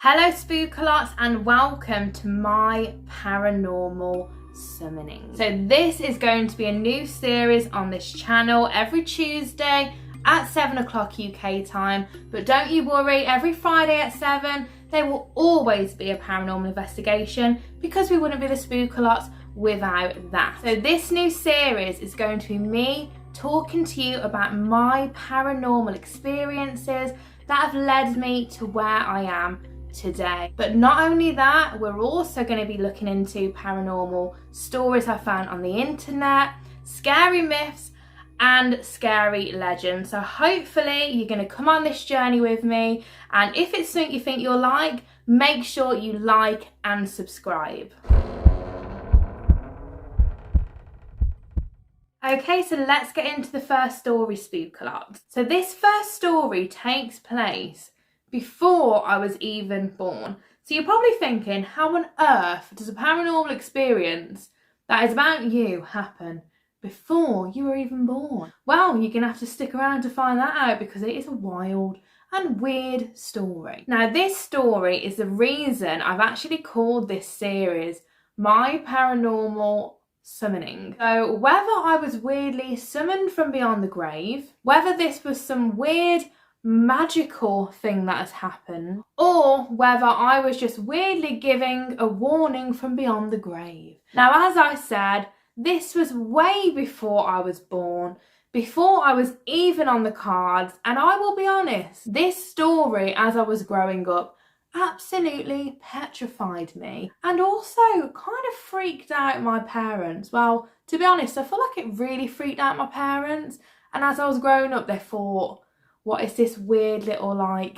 Hello Spookalots and welcome to my paranormal summoning. So this is going to be a new series on this channel every Tuesday at 7 o'clock UK time, but don't you worry, every Friday at 7 there will always be a paranormal investigation because we wouldn't be the Spookalots without that. So this new series is going to be me talking to you about my paranormal experiences that have led me to where I am today. But not only that, we're also going to be looking into paranormal stories I found on the internet, scary myths and scary legends. So hopefully you're going to come on this journey with me, and if it's something you think you'll like, make sure you like and subscribe. Okay, so let's get into the first story, Spookalots. So this first story takes place before I was even born. So you're probably thinking, how on earth does a paranormal experience that is about you happen before you were even born? Well, you're gonna have to stick around to find that out because it is a wild and weird story. Now, this story is the reason I've actually called this series My Paranormal Summoning. So whether I was weirdly summoned from beyond the grave, whether this was some weird magical thing that has happened, or whether I was just weirdly giving a warning from beyond the grave. Now, as I said, this was way before I was born, before I was even on the cards, and I will be honest, this story as I was growing up absolutely petrified me and also kind of freaked out my parents. Well, to be honest, I feel like it really freaked out my parents, and as I was growing up they thought, what is this weird little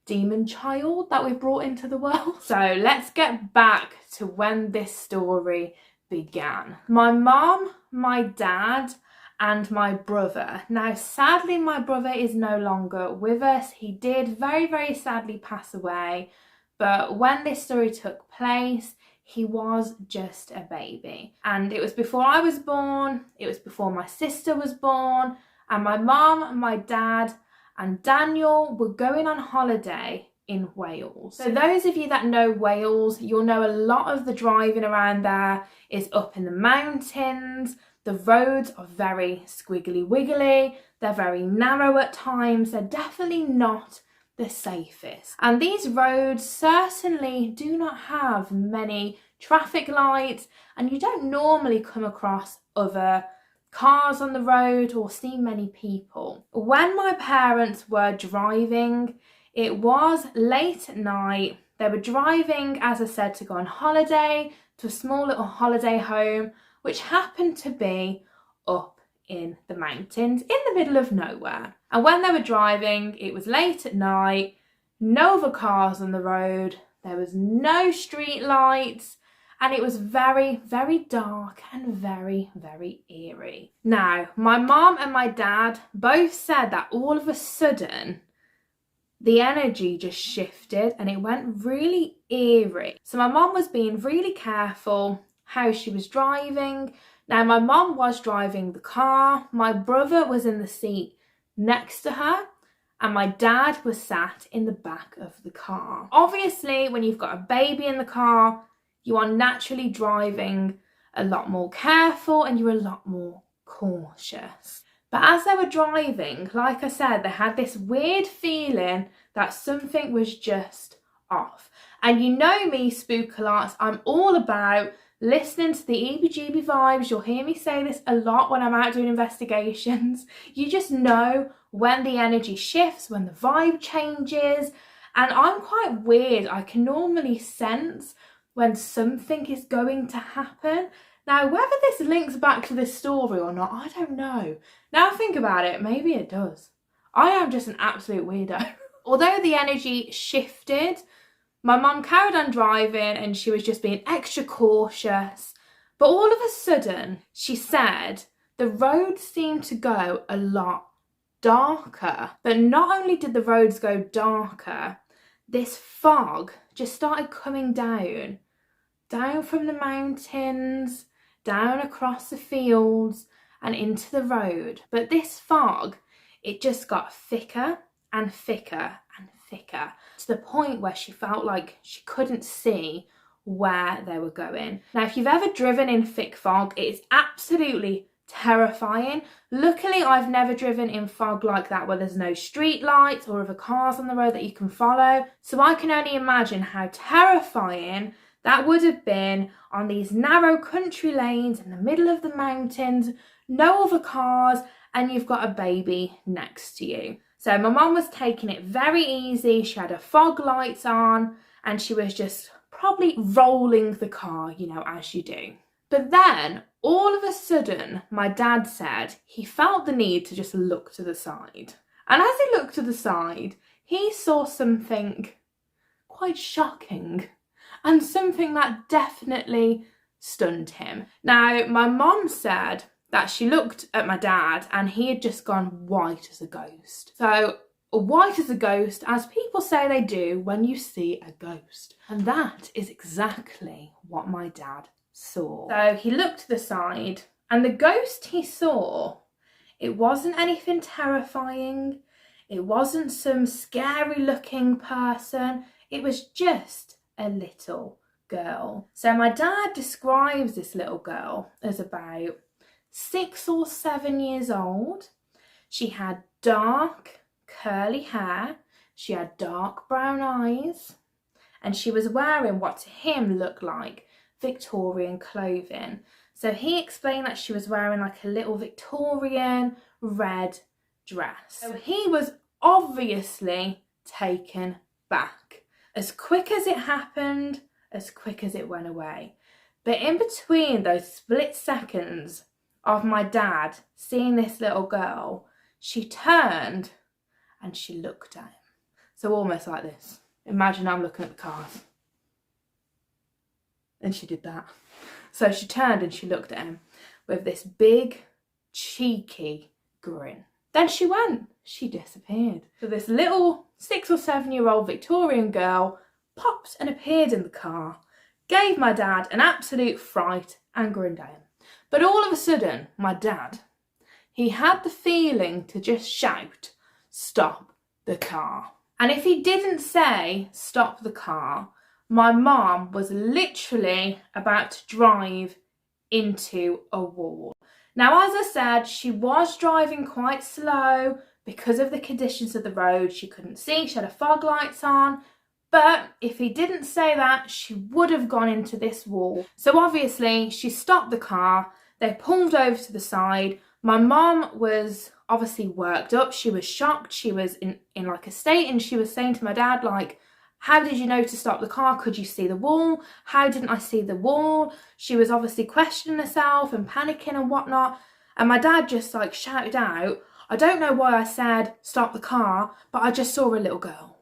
demon child that we've brought into the world? So let's get back to when this story began. My mom, my dad and my brother. Now sadly my brother is no longer with us. He did very, very sadly pass away, but when this story took place he was just a baby. And it was before I was born, it was before my sister was born, and my mom, my dad and Daniel were going on holiday in Wales. So those of you that know Wales, you'll know a lot of the driving around there is up in the mountains. The roads are very squiggly wiggly, they're very narrow at times, they're definitely not the safest. And these roads certainly do not have many traffic lights, and you don't normally come across other cars on the road or see many people. When my parents were driving, it was late at night. They were driving, as I said, to go on holiday to a small little holiday home, which happened to be up in the mountains in the middle of nowhere. And when they were driving, it was late at night, no other cars on the road, there was no street lights, and it was very, very dark and very, very eerie. Now, my mom and my dad both said that all of a sudden the energy just shifted and it went really eerie. So my mom was being really careful how she was driving. Now, my mom was driving the car, my brother was in the seat next to her, and my dad was sat in the back of the car. Obviously, when you've got a baby in the car, you are naturally driving a lot more careful and you're a lot more cautious. But as they were driving, like I said, they had this weird feeling that something was just off. And you know me, Spookalots, I'm all about listening to the EBGB vibes. You'll hear me say this a lot when I'm out doing investigations. You just know when the energy shifts, when the vibe changes. And I'm quite weird. I can normally sense when something is going to happen. Now, whether this links back to this story or not, I don't know. Now I think about it, maybe it does. I am just an absolute weirdo. Although the energy shifted, my mum carried on driving and she was just being extra cautious. But all of a sudden, she said the road seemed to go a lot darker. But not only did the roads go darker, this fog just started coming down from the mountains, down across the fields and into the road. But this fog, it just got thicker and thicker and thicker, to the point where she felt like she couldn't see where they were going. Now, if you've ever driven in thick fog, it is absolutely terrifying. Luckily, I've never driven in fog like that where there's no street lights or other cars on the road that you can follow. So I can only imagine how terrifying that would have been on these narrow country lanes in the middle of the mountains, no other cars, and you've got a baby next to you. So my mum was taking it very easy. She had her fog lights on and she was just probably rolling the car, you know, as you do. But then all of a sudden, my dad said he felt the need to just look to the side. And as he looked to the side, he saw something quite shocking and something that definitely stunned him. Now, my mum said that she looked at my dad and he had just gone white as a ghost. So white as a ghost, as people say they do when you see a ghost. And that is exactly what my dad saw. So he looked to the side and the ghost he saw, it wasn't anything terrifying. It wasn't some scary looking person. It was just a little girl. So my dad describes this little girl as about 6 or 7 years old. She had dark curly hair, she had dark brown eyes, and she was wearing what to him looked like Victorian clothing. So he explained that she was wearing like a little Victorian red dress. So he was obviously taken back. As quick as it happened, as quick as it went away. But in between those split seconds of my dad seeing this little girl, she turned and she looked at him. So almost like this. Imagine I'm looking at the cars. And she did that. So she turned and she looked at him with this big, cheeky grin. Then she went. She disappeared. So this little 6 or 7 year old Victorian girl popped and appeared in the car, gave my dad an absolute fright and grinned at him. But all of a sudden, my dad, he had the feeling to just shout, "Stop the car." And if he didn't say, "Stop the car," my mum was literally about to drive into a wall. Now, as I said, she was driving quite slow because of the conditions of the road. She couldn't see, she had her fog lights on. But if he didn't say that, she would have gone into this wall. So obviously, she stopped the car. They pulled over to the side. My mum was obviously worked up. She was shocked. She was in like a state, and she was saying to my dad, like, "How did you know to stop the car? Could you see the wall? How didn't I see the wall?" She was obviously questioning herself and panicking and whatnot. And my dad just like shouted out, "I don't know why I said stop the car, but I just saw a little girl."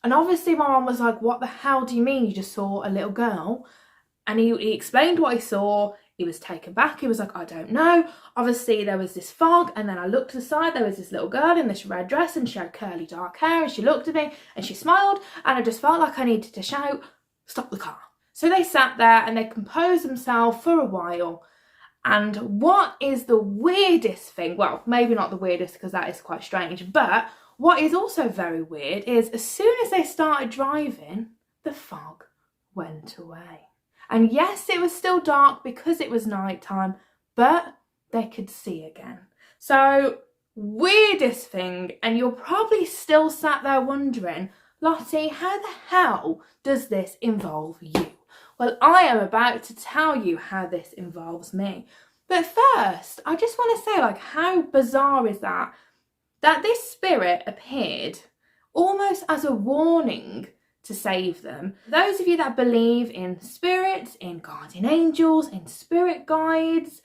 And obviously my mum was like, "What the hell do you mean you just saw a little girl?" And he explained what he saw. He was taken back. He was like, "I don't know. Obviously there was this fog, and then I looked to the side, there was this little girl in this red dress, and she had curly dark hair, and she looked at me and she smiled, and I just felt like I needed to shout, 'Stop the car.'" So they sat there and they composed themselves for a while. And what is the weirdest thing, well, maybe not the weirdest because that is quite strange, but what is also very weird is as soon as they started driving, the fog went away. And yes, it was still dark because it was night time, but they could see again. So, weirdest thing, and you're probably still sat there wondering, "Lottie, how the hell does this involve you?" Well, I am about to tell you how this involves me. But first, I just want to say, like, how bizarre is that this spirit appeared almost as a warning to save them. Those of you that believe in spirits, in guardian angels, in spirit guides,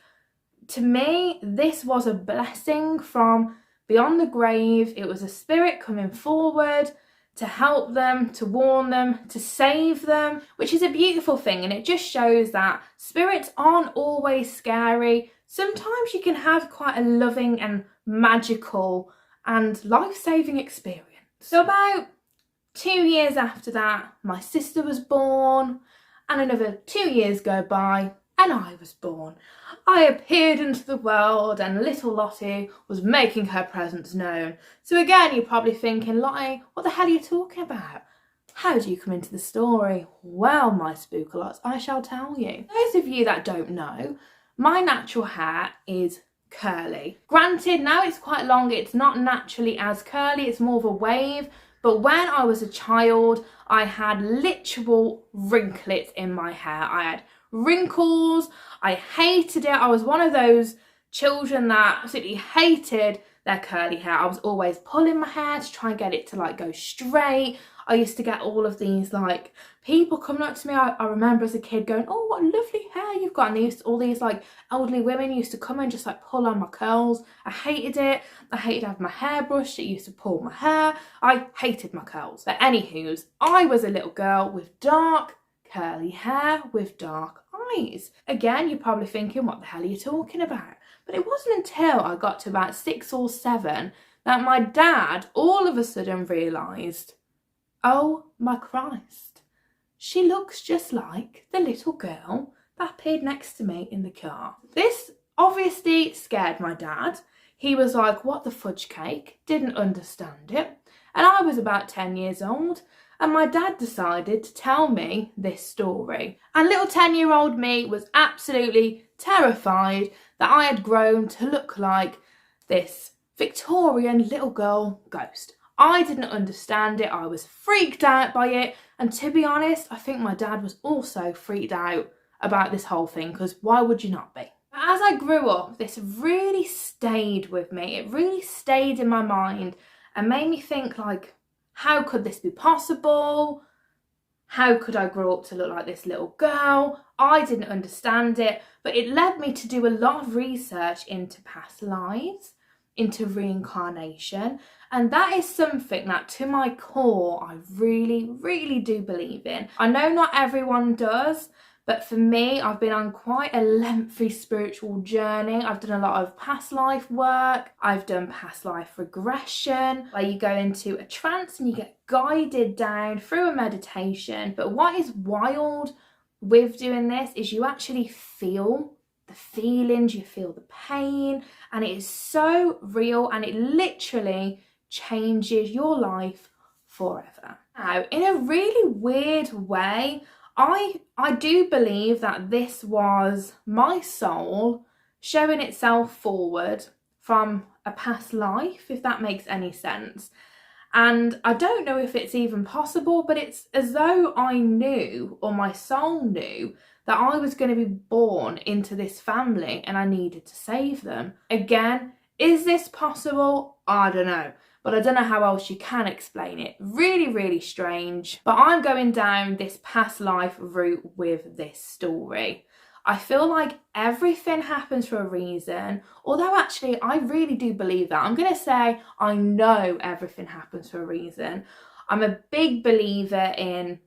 to me, this was a blessing from beyond the grave. It was a spirit coming forward to help them, to warn them, to save them, which is a beautiful thing. And it just shows that spirits aren't always scary. Sometimes you can have quite a loving and magical and life-saving experience. So about 2 years after that, my sister was born, and another 2 years go by, and I was born. I appeared into the world and little Lottie was making her presence known. So again, you're probably thinking, Lottie, what the hell are you talking about? How do you come into the story? Well, my spookalots, I shall tell you. Those of you that don't know, my natural hair is curly. Granted, now it's quite long, it's not naturally as curly, it's more of a wave, but when I was a child, I had literal wrinklets in my hair. I had wrinkles, I hated it. I was one of those children that absolutely hated their curly hair. I was always pulling my hair to try and get it to like go straight. I used to get all of these like people coming up to me. I remember as a kid going, oh, what lovely hair you've got. And all these like elderly women used to come and just like pull on my curls. I hated it. I hated having my hair brushed. It used to pull my hair. I hated my curls. But anywho's, I was a little girl with dark curly hair with dark eyes. Again, you're probably thinking, what the hell are you talking about? But it wasn't until I got to about 6 or 7 that my dad all of a sudden realised, oh my Christ, she looks just like the little girl that appeared next to me in the car. This obviously scared my dad. He was like, what the fudge cake? Didn't understand it. And I was about 10 years old. And my dad decided to tell me this story. And little 10-year-old me was absolutely terrified that I had grown to look like this Victorian little girl ghost. I didn't understand it. I was freaked out by it. And to be honest, I think my dad was also freaked out about this whole thing, because why would you not be? As I grew up, this really stayed with me. It really stayed in my mind and made me think like, how could this be possible? How could I grow up to look like this little girl? I didn't understand it, but it led me to do a lot of research into past lives, into reincarnation, and that is something that to my core I really, really do believe in. I know not everyone does, but for me, I've been on quite a lengthy spiritual journey. I've done a lot of past life work. I've done past life regression, where you go into a trance and you get guided down through a meditation. But what is wild with doing this is you actually feel the feelings, you feel the pain, and it is so real and it literally changes your life forever. Now, in a really weird way, I do believe that this was my soul showing itself forward from a past life, if that makes any sense. And I don't know if it's even possible, but it's as though I knew, or my soul knew, that I was going to be born into this family and I needed to save them. Again, is this possible? I don't know. But I don't know how else you can explain it. Really, really strange. But I'm going down this past life route with this story. I feel like everything happens for a reason, although actually I really do believe that. I'm going to say I know everything happens for a reason. I'm a big believer in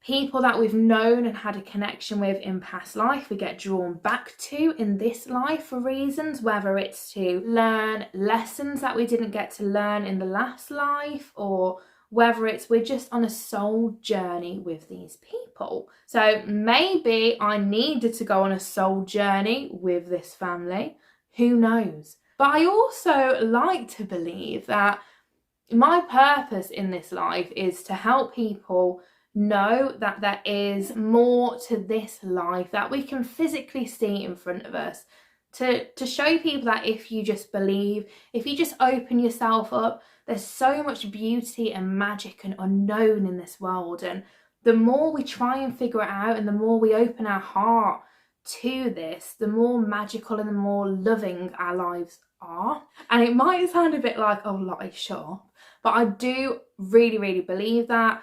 people that we've known and had a connection with in past life, we get drawn back to in this life for reasons, whether it's to learn lessons that we didn't get to learn in the last life, or whether it's we're just on a soul journey with these people. So maybe I needed to go on a soul journey with this family, who knows? But I also like to believe that my purpose in this life is to help people know that there is more to this life that we can physically see in front of us, to show people that if you just believe, if you just open yourself up, there's so much beauty and magic and unknown in this world. And the more we try and figure it out and the more we open our heart to this, the more magical and the more loving our lives are. And it might sound a bit like, oh Lottie, shut up, but I do really, really believe that.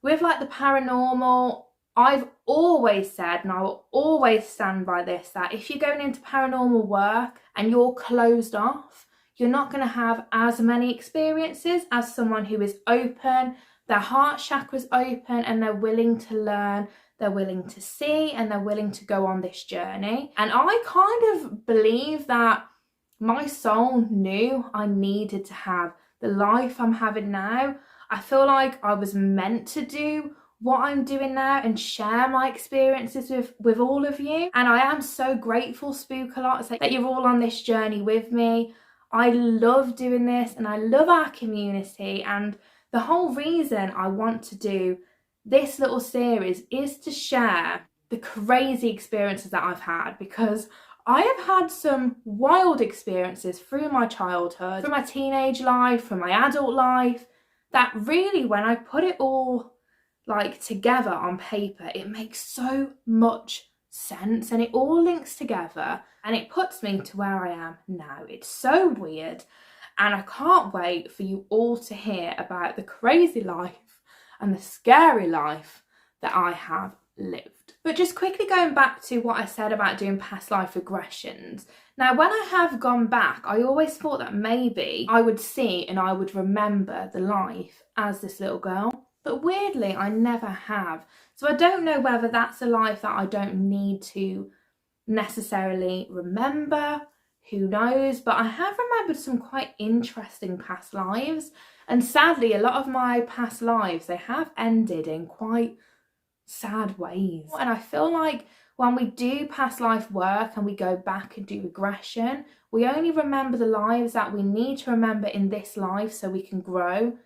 With like the paranormal, I've always said, and I will always stand by this, that if you're going into paranormal work and you're closed off, you're not going to have as many experiences as someone who is open, their heart chakra's open, and they're willing to learn, they're willing to see, and they're willing to go on this journey. And I kind of believe that my soul knew I needed to have the life I'm having now. I feel like I was meant to do what I'm doing now and share my experiences with all of you. And I am so grateful, Spookalots, that you're all on this journey with me. I love doing this and I love our community, and the whole reason I want to do this little series is to share the crazy experiences that I've had, because I have had some wild experiences through my childhood, through my teenage life, through my adult life, that really, when I put it all like together on paper, it makes so much sense and it all links together and it puts me to where I am now. It's so weird, and I can't wait for you all to hear about the crazy life and the scary life that I have lived. But just quickly going back to what I said about doing past life regressions. Now, when I have gone back, I always thought that maybe I would see and I would remember the life as this little girl. But weirdly, I never have. So I don't know whether that's a life that I don't need to necessarily remember. Who knows? But I have remembered some quite interesting past lives. And sadly, a lot of my past lives, they have ended in quite sad ways. And I feel like when we do past life work and we go back and do regression, we only remember the lives that we need to remember in this life so we can grow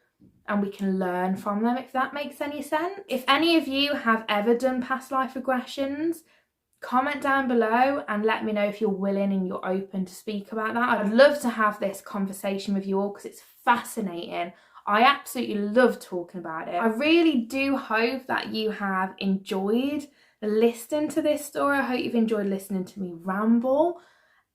and we can learn from them, if that makes any sense. If any of you have ever done past life regressions, comment down below and let me know if you're willing and you're open to speak about that. I'd love to have this conversation with you all because it's fascinating. I absolutely love talking about it. I really do hope that you have enjoyed listening to this story. I hope you've enjoyed listening to me ramble.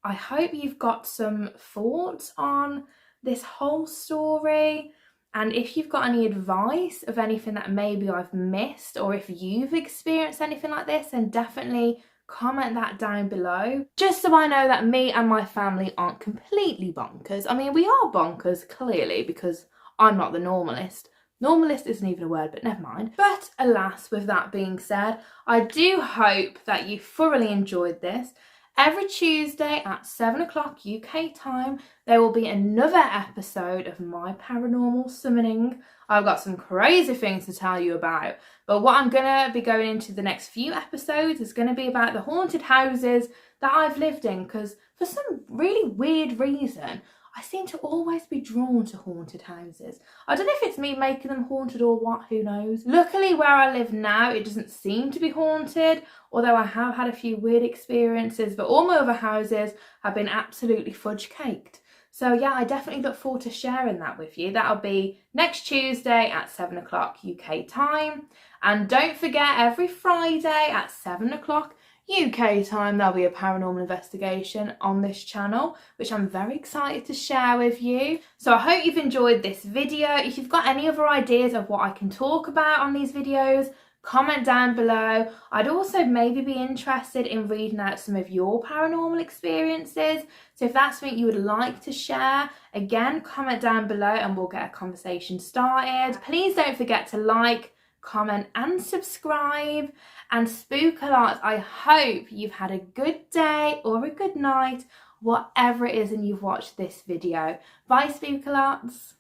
I hope you've got some thoughts on this whole story. And if you've got any advice of anything that maybe I've missed, or if you've experienced anything like this, then definitely comment that down below, just so I know that me and my family aren't completely bonkers. I mean, we are bonkers, clearly, because I'm not the normalist. Normalist isn't even a word, but never mind. But alas, with that being said, I do hope that you thoroughly enjoyed this. Every Tuesday at 7 o'clock UK time, there will be another episode of my paranormal summoning. I've got some crazy things to tell you about, but what I'm going to be going into the next few episodes is going to be about the haunted houses that I've lived in, because for some really weird reason, I seem to always be drawn to haunted houses. I don't know if it's me making them haunted or what, who knows. Luckily, where I live now, it doesn't seem to be haunted, although I have had a few weird experiences, but all my other houses have been absolutely fudge caked. So yeah, I definitely look forward to sharing that with you. That'll be next Tuesday at 7 o'clock UK time. And don't forget, every Friday at 7 o'clock UK time, there'll be a paranormal investigation on this channel, which I'm very excited to share with you. So I hope you've enjoyed this video. If you've got any other ideas of what I can talk about on these videos, comment down below. I'd also maybe be interested in reading out some of your paranormal experiences. So if that's something you would like to share, again, comment down below and we'll get a conversation started. Please don't forget to like, comment and subscribe. And Spookalots, I hope you've had a good day or a good night, whatever it is and you've watched this video. Bye, Spookalots.